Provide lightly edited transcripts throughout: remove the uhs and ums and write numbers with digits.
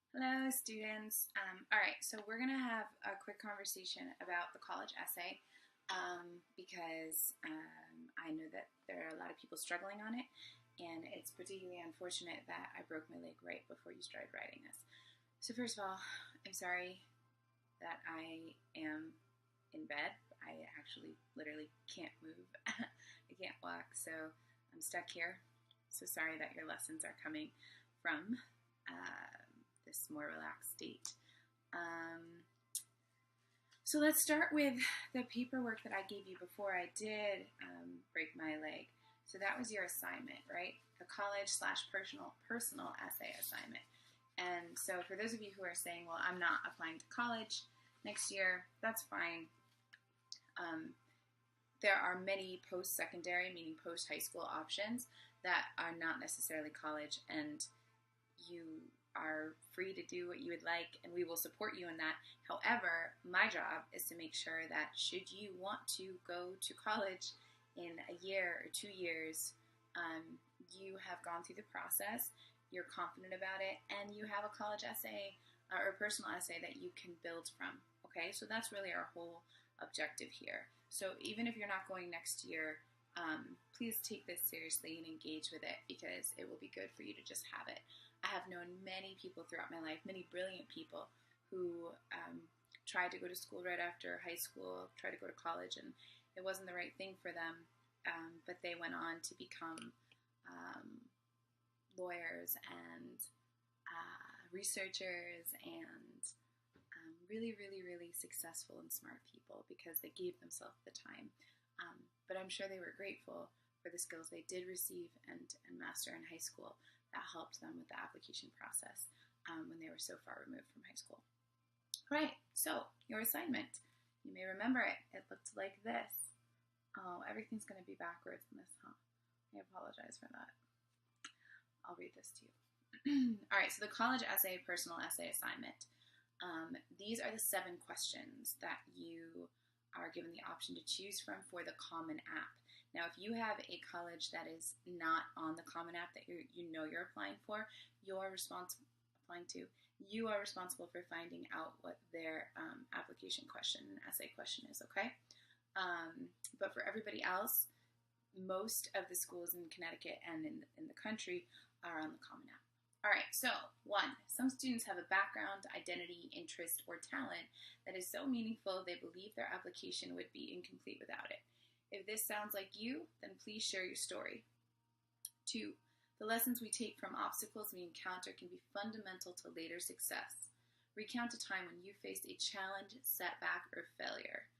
Hello, students. All right, so we're going to have a quick conversation about the college essay because I know that there are a lot of people struggling on it, and it's particularly unfortunate that I broke my leg right before you started writing this. So, first of all, I'm sorry that I am in bed. I actually literally can't move, I can't walk, so I'm stuck here. So, sorry that your lessons are coming from this more relaxed state. Um, so let's start with the paperwork that I gave you before I did break my leg. So that was your assignment, right? A college/personal essay assignment. And so for those of you who are saying, well, I'm not applying to college next year, that's fine. There are many post-secondary, meaning post-high school options that are not necessarily college, and you are free to do what you would like, and we will support you in that. However, my job is to make sure that should you want to go to college in a year or 2 years, you have gone through the process, you're confident about it, and you have a college essay or a personal essay that you can build from. Okay, so that's really our whole objective here. So even if you're not going next year, please take this seriously and engage with it because it will be good for you to just have it. I have known many people throughout my life, many brilliant people who tried to go to school right after high school, tried to go to college, and it wasn't the right thing for them. But they went on to become lawyers and researchers and really, really, really successful and smart people because they gave themselves the time. But I'm sure they were grateful for the skills they did receive and master in high school that helped them with the application process when they were so far removed from high school. All right, so your assignment. You may remember it. It looked like this. Oh, everything's going to be backwards in this, huh? I apologize for that. I'll read this to you. All right, so the college essay, personal essay assignment. These are the 7 questions that you are given the option to choose from for the Common App. Now, if you have a college that is not on the Common App that you're applying for, you're responsible for finding out what their application question and essay question is, okay? But for everybody else, most of the schools in Connecticut and in the country are on the Common App. All right, so 1, some students have a background, identity, interest, or talent that is so meaningful they believe their application would be incomplete without it. If this sounds like you, then please share your story. 2, the lessons we take from obstacles we encounter can be fundamental to later success. Recount a time when you faced a challenge, setback, or failure.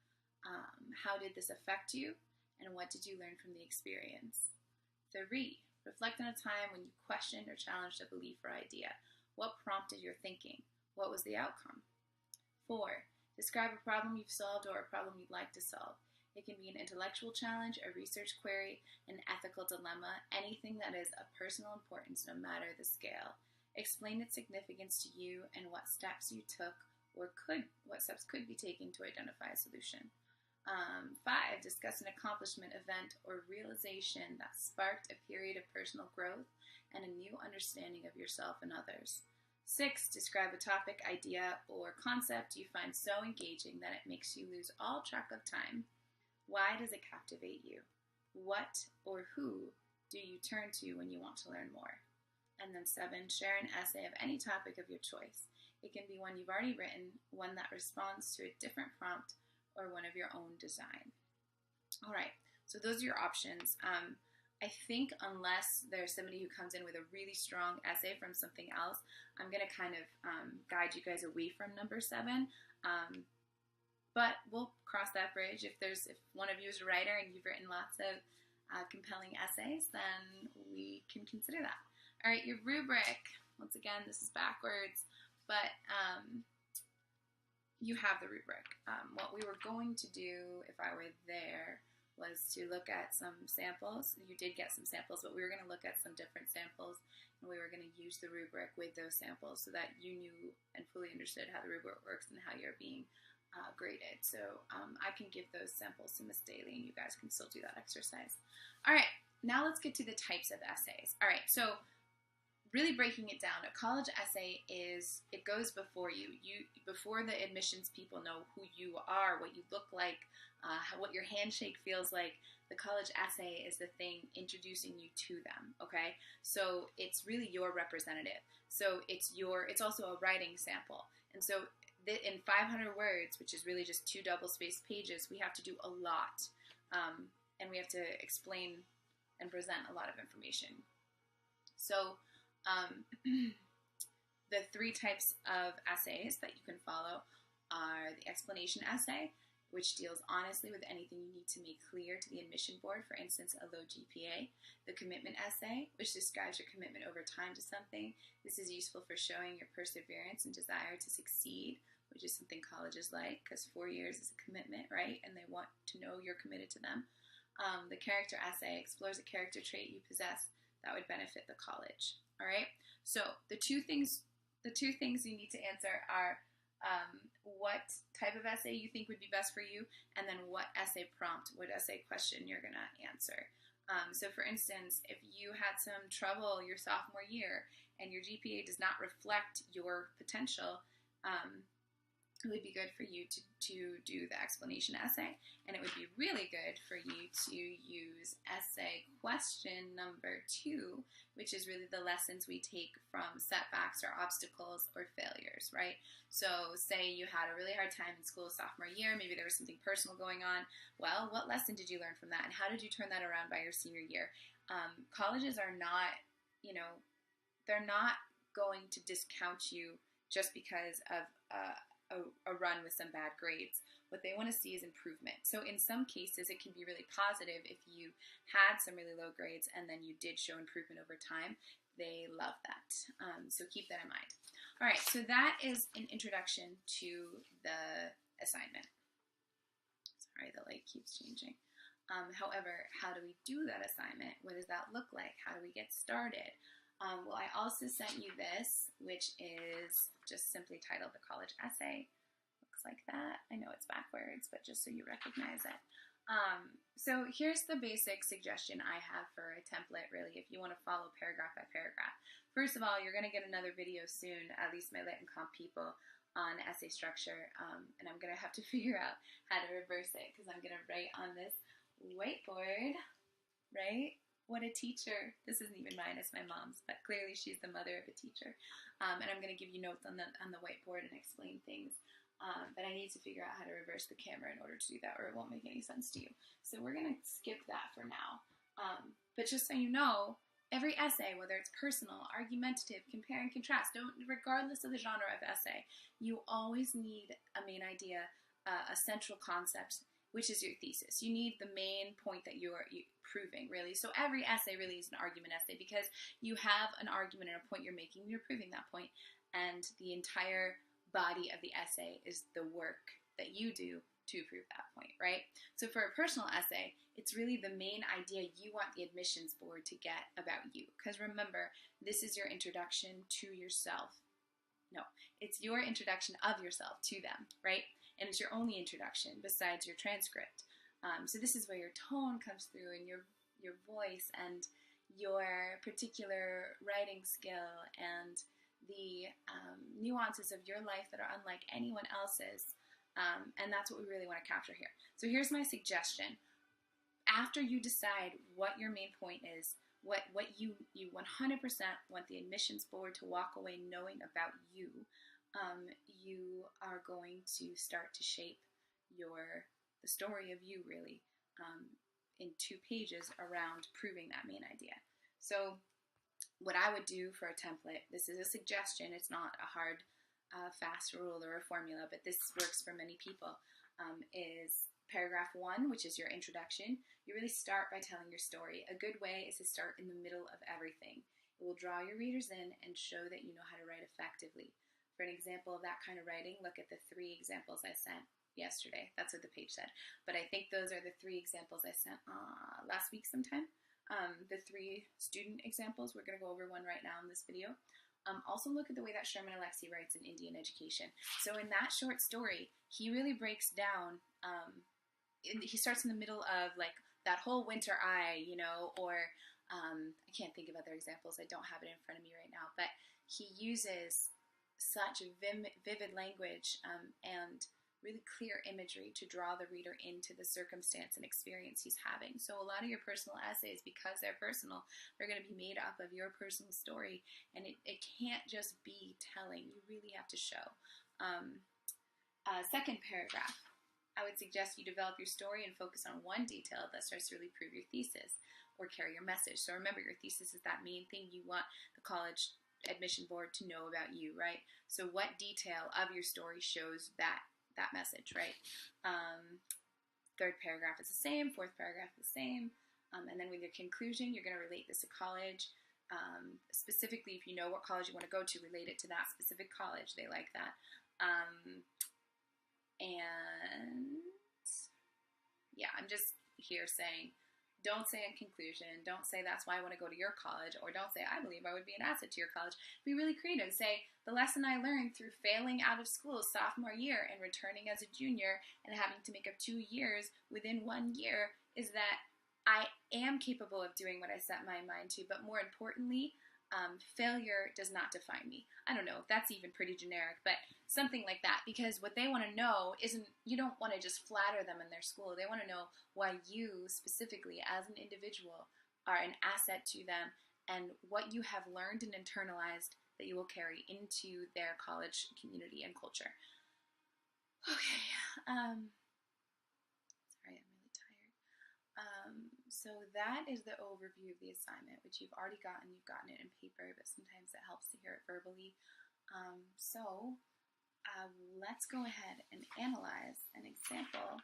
How did this affect you, and what did you learn from the experience? 3, reflect on a time when you questioned or challenged a belief or idea. What prompted your thinking? What was the outcome? 4, describe a problem you've solved or a problem you'd like to solve. It can be an intellectual challenge, a research query, an ethical dilemma, anything that is of personal importance no matter the scale. Explain its significance to you and what steps you took or what steps could be taken to identify a solution. 5, discuss an accomplishment, event, or realization that sparked a period of personal growth and a new understanding of yourself and others. 6, describe a topic, idea, or concept you find so engaging that it makes you lose all track of time. Why does it captivate you? What or who do you turn to when you want to learn more? And then 7, share an essay of any topic of your choice. It can be one you've already written, one that responds to a different prompt, or one of your own design. All right, so those are your options. I think unless there's somebody who comes in with a really strong essay from something else, I'm going to kind of guide you guys away from number 7. But we'll cross that bridge. If one of you is a writer and you've written lots of compelling essays, then we can consider that. All right, your rubric. Once again, this is backwards, but you have the rubric. What we were going to do, if I were there, was to look at some samples. You did get some samples, but we were going to look at some different samples, and we were going to use the rubric with those samples so that you knew and fully understood how the rubric works and how you're being graded. So I can give those samples to Miss Daly, and you guys can still do that exercise. All right, now let's get to the types of essays. All right, so really breaking it down, a college essay it goes before you. Before the admissions people know who you are, what you look like, what your handshake feels like. The college essay is the thing introducing you to them. Okay, so it's really your representative. So it's also a writing sample, and so in 500 words, which is really just 2 double-spaced pages, we have to do a lot, and we have to explain and present a lot of information. So the 3 types of essays that you can follow are the explanation essay, which deals honestly with anything you need to make clear to the admission board, for instance, a low GPA. The commitment essay, which describes your commitment over time to something. This is useful for showing your perseverance and desire to succeed, which is something colleges like, because 4 years is a commitment, right? And they want to know you're committed to them. The character essay explores a character trait you possess that would benefit the college. All right. So the two things you need to answer are what type of essay you think would be best for you, and then what essay prompt, what essay question you're gonna answer. So for instance, if you had some trouble your sophomore year and your GPA does not reflect your potential, it would be good for you to do the explanation essay, and it would be really good for you to use essay question number 2, which is really the lessons we take from setbacks or obstacles or failures, right? So say you had a really hard time in school sophomore year, maybe there was something personal going on. Well, what lesson did you learn from that, and how did you turn that around by your senior year? Colleges are not, they're not going to discount you just because of a run with some bad grades. What they want to see is improvement. So in some cases, it can be really positive if you had some really low grades and then you did show improvement over time. They love that. So keep that in mind. All right, so that is an introduction to the assignment. Sorry, the light keeps changing. However, how do we do that assignment? What does that look like? How do we get started? Well, I also sent you this, which is just simply titled The College Essay. Looks like that. I know it's backwards, but just so you recognize it. So here's the basic suggestion I have for a template, really, if you want to follow paragraph by paragraph. First of all, you're going to get another video soon, at least my Lit and Comp people, on essay structure, and I'm going to have to figure out how to reverse it, because I'm going to write on this whiteboard, right? What a teacher. This isn't even mine, it's my mom's, but clearly she's the mother of a teacher. And I'm going to give you notes on the whiteboard and explain things. But I need to figure out how to reverse the camera in order to do that, or it won't make any sense to you. So we're going to skip that for now. But just so you know, every essay, whether it's personal, argumentative, compare and contrast, regardless of the genre of essay, you always need a main idea, a central concept, which is your thesis. You need the main point that you're proving, really. So every essay really is an argument essay, because you have an argument and a point you're making, you're proving that point, and the entire body of the essay is the work that you do to prove that point, right? So for a personal essay, it's really the main idea you want the admissions board to get about you. Because remember, this is your introduction to yourself. No, it's your introduction of yourself to them, right? And it's your only introduction besides your transcript. So this is where your tone comes through, and your voice, and your particular writing skill, and the nuances of your life that are unlike anyone else's. And that's what we really want to capture here. So here's my suggestion. After you decide what your main point is, what you 100% want the admissions board to walk away knowing about you, you are going to start to shape the story of you, really, in 2 pages around proving that main idea. So what I would do for a template, this is a suggestion, it's not a hard, fast rule or a formula, but this works for many people, is paragraph 1, which is your introduction. You really start by telling your story. A good way is to start in the middle of everything. It will draw your readers in and show that you know how to write effectively. For an example of that kind of writing, look at the 3 examples I sent yesterday. That's what the page said. But I think those are the 3 examples I sent last week sometime. The 3 student examples. We're going to go over one right now in this video. Also look at the way that Sherman Alexie writes in Indian Education. So in that short story, he really breaks down, he starts in the middle of like that whole winter eye, or I can't think of other examples. I don't have it in front of me right now, but he uses such vivid language and really clear imagery to draw the reader into the circumstance and experience he's having. So a lot of your personal essays, because they're personal, they're going to be made up of your personal story, and it can't just be telling. You really have to show. Second paragraph, I would suggest you develop your story and focus on one detail that starts to really prove your thesis or carry your message. So remember, your thesis is that main thing you want the college admission board to know about you, right? So what detail of your story shows that message, right? Third paragraph is the same, fourth paragraph is the same, and then with your conclusion, you're going to relate this to college. Specifically, if you know what college you want to go to, relate it to that specific college. They like that. And yeah, I'm just here saying, don't say in conclusion, don't say that's why I want to go to your college, or don't say I believe I would be an asset to your college. Be really creative. Say, the lesson I learned through failing out of school sophomore year and returning as a junior and having to make up 2 years within 1 year is that I am capable of doing what I set my mind to, but more importantly, failure does not define me. I don't know if that's even pretty generic, but something like that, because what they want to know isn't, you don't want to just flatter them in their school. They want to know why you specifically as an individual are an asset to them and what you have learned and internalized that you will carry into their college community and culture. Okay, sorry, I'm really tired. So that is the overview of the assignment, which you've already gotten. You've gotten it in paper, but sometimes it helps to hear it verbally. Let's go ahead and analyze an example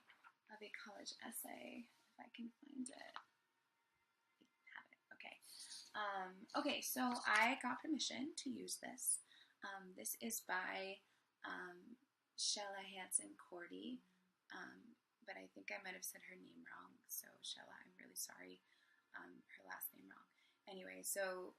of a college essay, if I can find it. I have it, okay. Okay, so I got permission to use this. This is by Shella Hanson Cordy, but I think I might have said her name wrong, so Shella, I'm really sorry, her last name wrong. Anyway, so,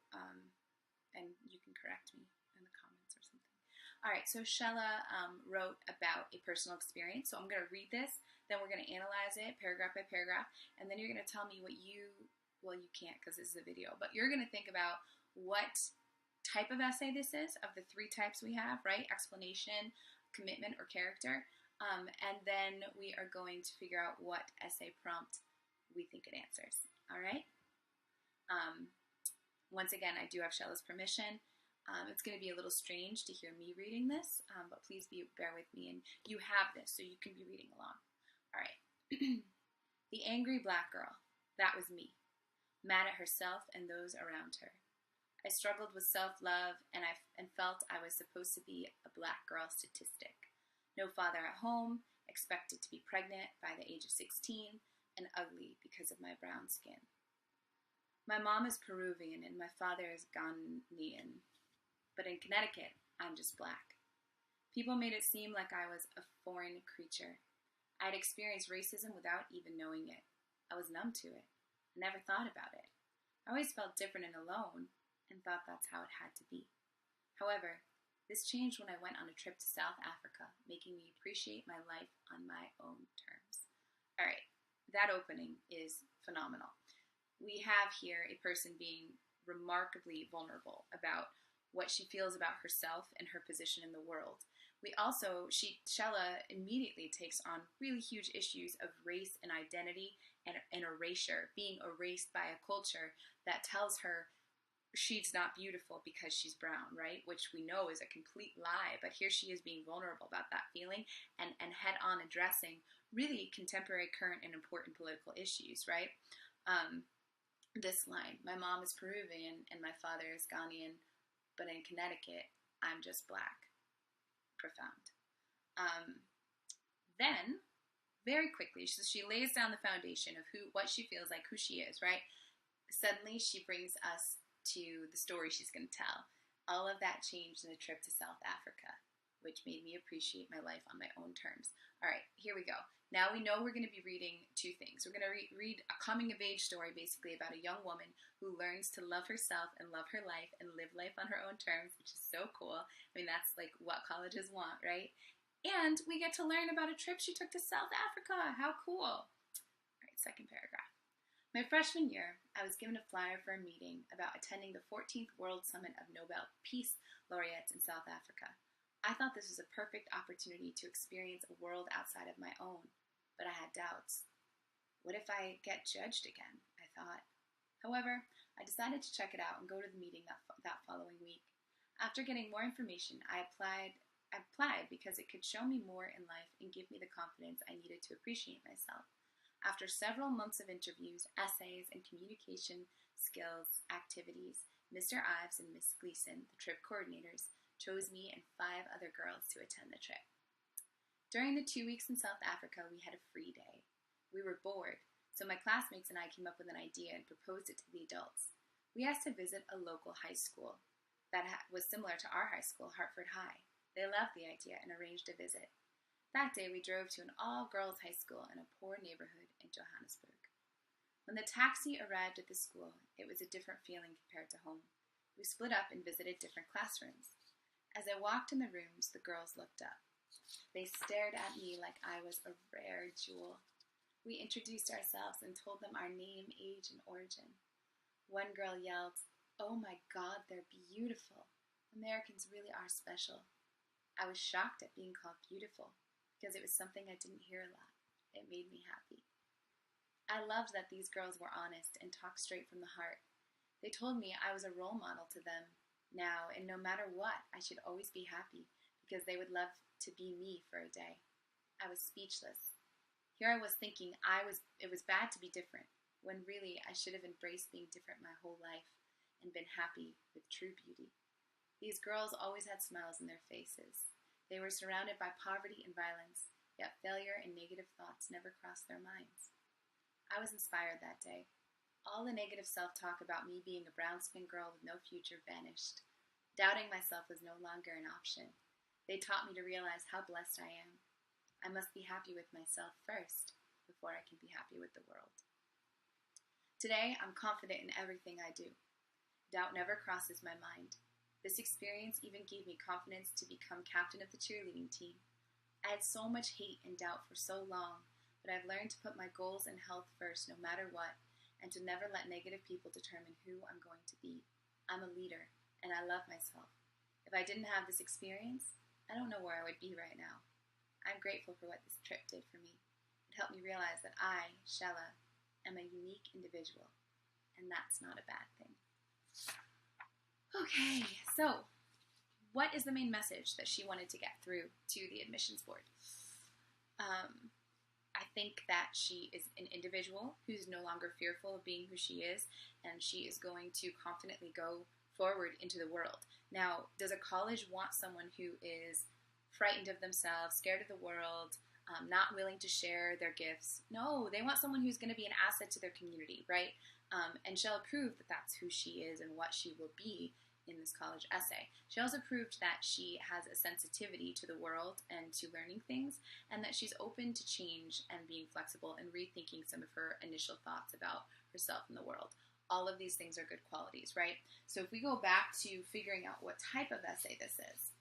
and you can correct me in the comments or something. All right, so Shella wrote about a personal experience, so I'm going to read this, then we're going to analyze it paragraph by paragraph, and then you're going to tell me what you, well, you can't because this is a video, but you're going to think about what type of essay this is, of the 3 types we have, right? Explanation, commitment, or character. And then we are going to figure out what essay prompt we think it answers. All right? Once again, I do have Shella's permission. It's going to be a little strange to hear me reading this, but please bear with me, and you have this, so you can be reading along. All right. The angry black girl. That was me. Mad at herself and those around her. I struggled with self-love and felt I was supposed to be a black girl statistic. No father at home, expected to be pregnant by the age of 16, and ugly because of my brown skin. My mom is Peruvian and my father is Ghanaian, but in Connecticut, I'm just black. People made it seem like I was a foreign creature. I'd experienced racism without even knowing it. I was numb to it. I never thought about it. I always felt different and alone, and thought that's how it had to be. However, this changed when I went on a trip to South Africa, making me appreciate my life on my own terms. All right, that opening is phenomenal. We have here a person being remarkably vulnerable about what she feels about herself and her position in the world. We also, Shella immediately takes on really huge issues of race and identity and erasure, being erased by a culture that tells her she's not beautiful because she's brown, right? Which we know is a complete lie, but here she is being vulnerable about that feeling and head-on addressing really contemporary, current, and important political issues, right? This line, my mom is Peruvian and my father is Ghanaian, but in Connecticut, I'm just black. Profound. Then, very quickly, she lays down the foundation of what she feels like, who she is, right? Suddenly, she brings us to the story she's going to tell. All of that changed in a trip to South Africa, which made me appreciate my life on my own terms. All right, here we go. Now we know we're going to be reading 2 things. We're going to read a coming-of-age story, basically, about a young woman who learns to love herself and love her life and live life on her own terms, which is so cool. I mean, that's like what colleges want, right? And we get to learn about a trip she took to South Africa. How cool. All right, second paragraph. My freshman year, I was given a flyer for a meeting about attending the 14th World Summit of Nobel Peace Laureates in South Africa. I thought this was a perfect opportunity to experience a world outside of my own, but I had doubts. What if I get judged again? I thought. However, I decided to check it out and go to the meeting that following week. After getting more information, I applied because it could show me more in life and give me the confidence I needed to appreciate myself. After several months of interviews, essays, and communication skills activities, Mr. Ives and Miss Gleason, the trip coordinators, chose me and 5 other girls to attend the trip. During the 2 weeks in South Africa, we had a free day. We were bored, so my classmates and I came up with an idea and proposed it to the adults. We asked to visit a local high school that was similar to our high school, Hartford High. They loved the idea and arranged a visit. That day, we drove to an all-girls high school in a poor neighborhood in Johannesburg. When the taxi arrived at the school, it was a different feeling compared to home. We split up and visited different classrooms. As I walked in the rooms, the girls looked up. They stared at me like I was a rare jewel. We introduced ourselves and told them our name, age, and origin. One girl yelled, "Oh my God, they're beautiful. Americans really are special." I was shocked at being called beautiful because it was something I didn't hear a lot. It made me happy. I loved that these girls were honest and talked straight from the heart. They told me I was a role model to them now, and no matter what, I should always be happy because they would love to be me for a day. I was speechless. Here I was thinking it was bad to be different, when really I should have embraced being different my whole life and been happy with true beauty. These girls always had smiles on their faces. They were surrounded by poverty and violence, yet failure and negative thoughts never crossed their minds. I was inspired that day. All the negative self-talk about me being a brown-skinned girl with no future vanished. Doubting myself was no longer an option. They taught me to realize how blessed I am. I must be happy with myself first before I can be happy with the world. Today, I'm confident in everything I do. Doubt never crosses my mind. This experience even gave me confidence to become captain of the cheerleading team. I had so much hate and doubt for so long, but I've learned to put my goals and health first no matter what, and to never let negative people determine who I'm going to be. I'm a leader, and I love myself. If I didn't have this experience, I don't know where I would be right now. I'm grateful for what this trip did for me. It helped me realize that I, Shella, am a unique individual, and that's not a bad thing. Okay, so what is the main message that she wanted to get through to the admissions board? I think that she is an individual who's no longer fearful of being who she is, and she is going to confidently go forward into the world. Now, does a college want someone who is frightened of themselves, scared of the world, not willing to share their gifts? No, they want someone who's going to be an asset to their community, right? And Shella proved that that's who she is and what she will be in this college essay. She also proved that she has a sensitivity to the world and to learning things, and that she's open to change and being flexible and rethinking some of her initial thoughts about herself and the world. All of these things are good qualities, right? So if we go back to figuring out what type of essay this is,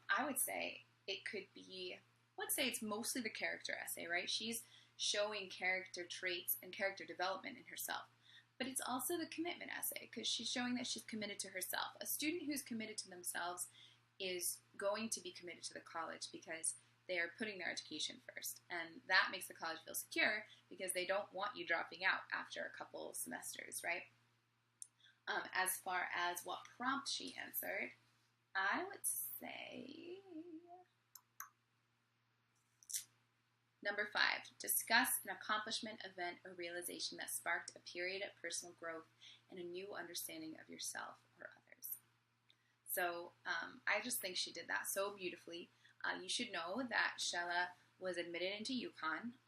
I would say it could be, let's say it's mostly the character essay, right? She's showing character traits and character development in herself. But it's also the commitment essay, because she's showing that she's committed to herself. A student who's committed to themselves is going to be committed to the college because they are putting their education first. And that makes the college feel secure because they don't want you dropping out after a couple semesters, right? As far as what prompt she answered, I would say number 5, discuss an accomplishment, event, or realization that sparked a period of personal growth and a new understanding of yourself or others. So I just think she did that so beautifully. You should know that Shella was admitted into UConn.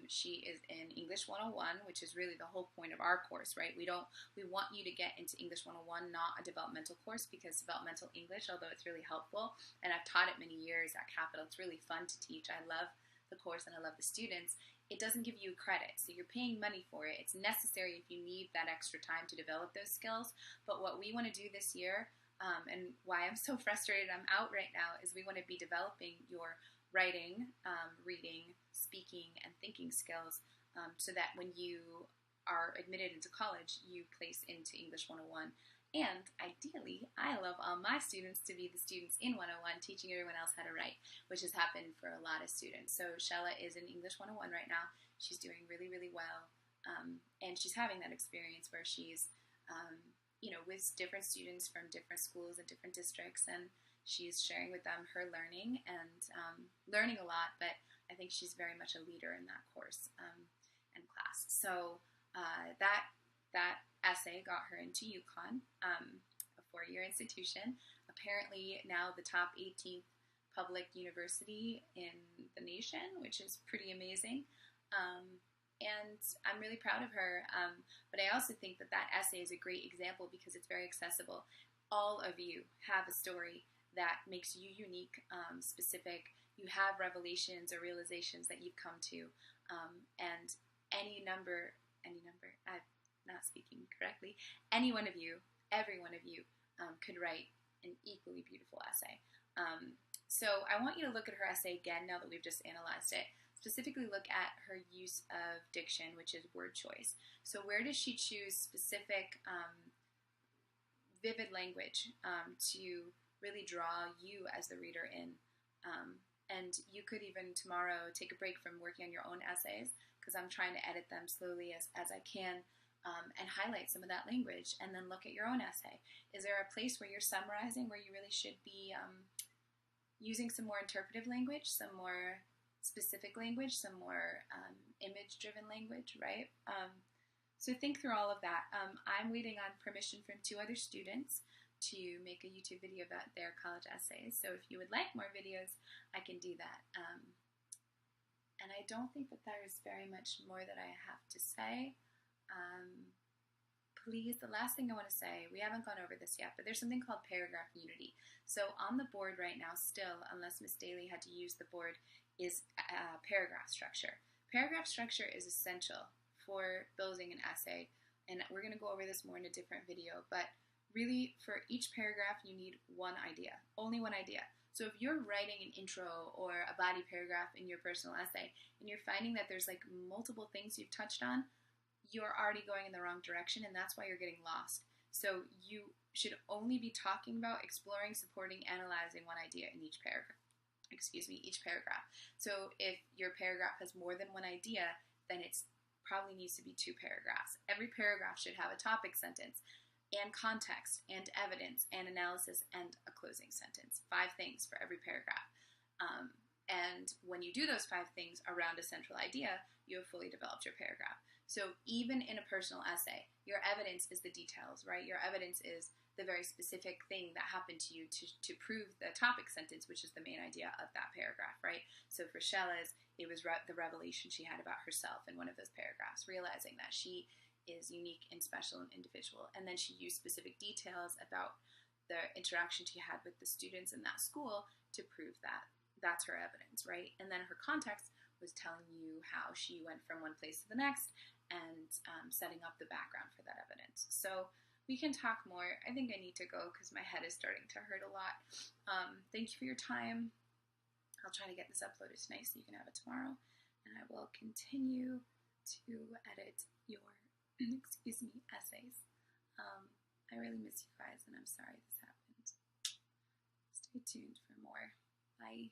She is in English 101, which is really the whole point of our course, right? We want you to get into English 101, not a developmental course, because developmental English, although it's really helpful, and I've taught it many years at Capital, it's really fun to teach. I love the course and I love the students. It doesn't give you credit, so you're paying money for it. It's necessary if you need that extra time to develop those skills. But what we want to do this year, and why I'm so frustrated I'm out right now, is we want to be developing your writing, reading, speaking, and thinking skills, so that when you are admitted into college, you place into English 101. And ideally, I love all my students to be the students in 101, teaching everyone else how to write, which has happened for a lot of students. So Shella is in English 101 right now. She's doing really, really well. And she's having that experience where she's, with different students from different schools and different districts, and she's sharing with them her learning and learning a lot, but I think she's very much a leader in that course and class. So that essay got her into UConn, a four-year institution. Apparently now the top 18th public university in the nation, which is pretty amazing. And I'm really proud of her. But I also think that essay is a great example because it's very accessible. All of you have a story that makes you unique, specific. You have revelations or realizations that you've come to. And any number, I'm not speaking correctly, any one of you, every one of you could write an equally beautiful essay. So I want you to look at her essay again now that we've just analyzed it. Specifically look at her use of diction, which is word choice. So where does she choose specific vivid language to really draw you as the reader in? And you could even tomorrow take a break from working on your own essays, because I'm trying to edit them slowly as I can, and highlight some of that language, and then look at your own essay. Is there a place where you're summarizing where you really should be using some more interpretive language, some more specific language, some more image-driven language, right? So think through all of that. I'm waiting on permission from 2 other students to make a YouTube video about their college essays. So if you would like more videos, I can do that. And I don't think that there is very much more that I have to say. Please, the last thing I want to say, we haven't gone over this yet, but there's something called paragraph unity. So on the board right now still, unless Miss Daly had to use the board, is paragraph structure. Paragraph structure is essential for building an essay, and we're going to go over this more in a different video, but really for each paragraph you need one idea, only one idea. So if you're writing an intro or a body paragraph in your personal essay and you're finding that there's like multiple things you've touched on, you're already going in the wrong direction, and that's why you're getting lost. So you should only be talking about, exploring, supporting, analyzing one idea in each paragraph. Each paragraph. So if your paragraph has more than one idea, then it probably needs to be 2 paragraphs. Every paragraph should have a topic sentence, and context, and evidence, and analysis, and a closing sentence. 5 things for every paragraph. And when you do those 5 things around a central idea, you have fully developed your paragraph. So even in a personal essay, your evidence is the details, right? Your evidence is the very specific thing that happened to you to prove the topic sentence, which is the main idea of that paragraph, right? So for Shella's, it was the revelation she had about herself in one of those paragraphs, realizing that she is unique and special and individual. And then she used specific details about the interaction she had with the students in that school to prove that that's her evidence, right? And then her context was telling you how she went from one place to the next and setting up the background for that evidence. So we can talk more. I think I need to go because my head is starting to hurt a lot. Thank you for your time. I'll try to get this uploaded tonight so you can have it tomorrow. And I will continue to edit your, essays. I really miss you guys, and I'm sorry this happened. Stay tuned for more. Bye.